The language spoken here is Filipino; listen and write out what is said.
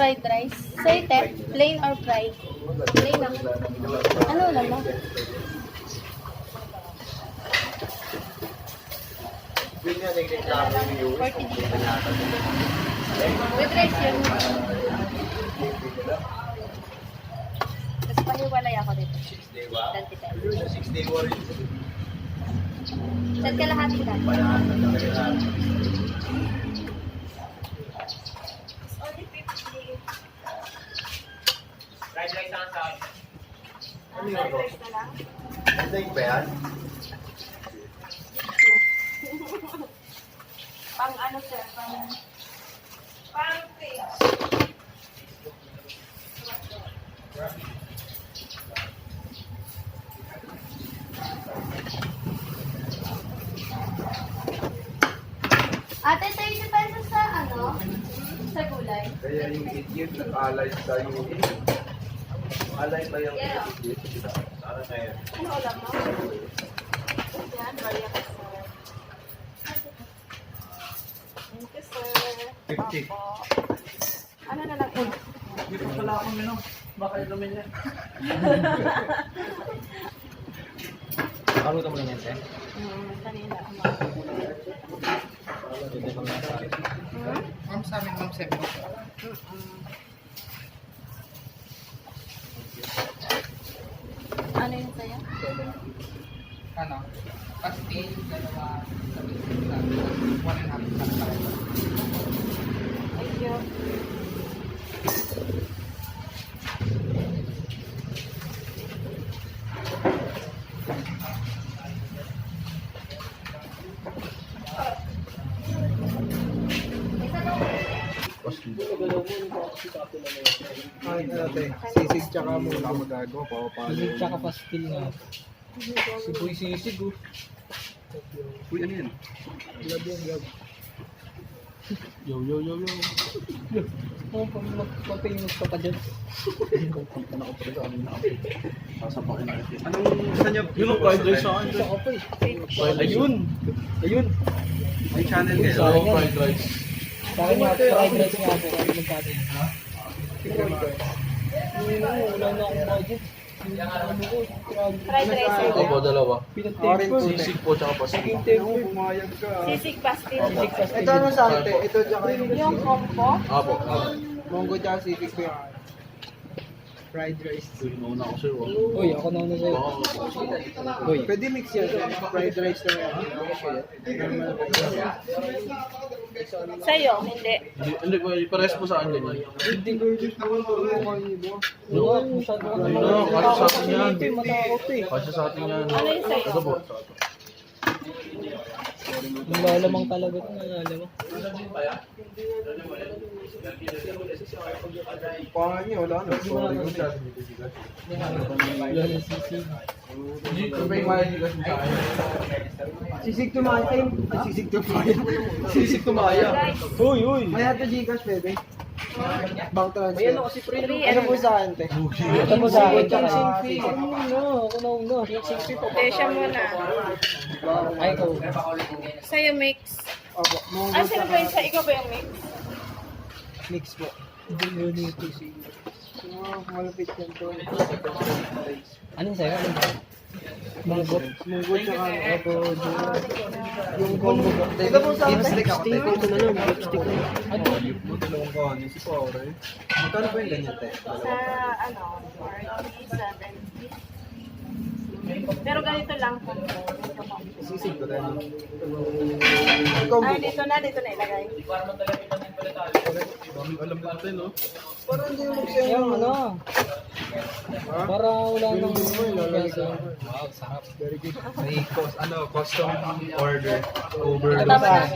Fried rice. Say, Tep, plain or fried? Plain naman. Ano naman? Yun nga, nagreklamo yung viewers. 40 dito. With rice yun. Tapos pahiwalay ako dito. 6-day wa? 20 6-day wa rin. Saan ka lahat ka? Palahan na talaga. Fried rice ang sa akin. Fried rice na lang? Steak ba yan? Pang ano sir? Pang fish. Ate, 30 pesos sa ano? Sa gulay. Kaya yung idiot nag-alay sa yung alay ba yung idiot? Para na yan. Ano ulam mo? Yan, bali ako sir. Thank you sir. 50. Opo. Ano na lang ito? Dito pala ako minom. Baka inumin yan. Kaluto mo lang yan, sir? Kanina. Ma'am, sa amin, ma'am, Sebo. Ano yun sa'yo? Ano? Pastil, dalawa, sabi ko sa 1.5 lang tayo. Thank you. Ay, ate. Sisig tsaka mula magago. Papapalo. Sisig tsaka pastil nga. Siboy sisig, oh. Uy, ano yan? Grab yan, grab. Yo. Oh, magpapinus ka pa dyan. Ano ko pala ano na ako. Sasapakin na ito. Anong gusto niya? Yung fried rice sa akin. Isa ka pa eh. Ayun. May channel kayo. Sa akin yan. Fried rice. Sa akin nga, fried rice nga po. Ano magkano? Ha? Wala na akong budget. Ano ko, Fried rice sir. Ito po, dalawa. pinag-temper. Sisig po tsaka pasig. Naging temper. Pumayag ka. Sisig pastil. Sisig pastil. Ito ano sa ate? Ito tsaka Yung combo. Apo. Monggo tsaka sisig ko yung fried rice. Uy, nauna ako sir. Uy, ako na una sa'yo. Uy, Pwede mix yan. Fried rice na yan. Sa'yo, hindi. Hindi, pares po sa akin ganyan. hindi ko yung masyado ka naman. No, kasi sa atin yan. Matakot eh. Kasi sa atin yan. Ano yung sa'yo? Ito po. Nalalamang talaga ito, nalalamang. Pangan niyo, wala na. Sorry. Wala na sisig. Ito ba yung mahihigas mo sa akin? Sisig tumaya. Sisig tumaya. Sisig tumaya. Uy. May ato Gcash, pwede? Bank transfer. May ano kasi pre. Ano po sa akin, te? Ito mo sa akin. Tsaka Ako na una. Desya muna. Ay, ikaw. Sa'yo mix. Opo, monggo Ah, sino ba yung sa ikaw ba yung mix? mix po. Hindi mo nito sisig. Yung mga malapit yan to. Anong sa'yo? Munggo. Monggo tsaka Ito, yung combo po. Ito po sa akin, te. Steak ko na lang. Steak ko. Ano? Dalawang kanin si Pare. Magkano ba yung ganyan, te? Sa ano, 40, 70. Pero ganito lang po. Sisig ko rin. Combo Ah, po. dito na ilagay. Daming alam natin, no? Parang hindi mo siya Yung ano? Para wala nang lalagyan. Wow, sarap. May custom order over Tama na.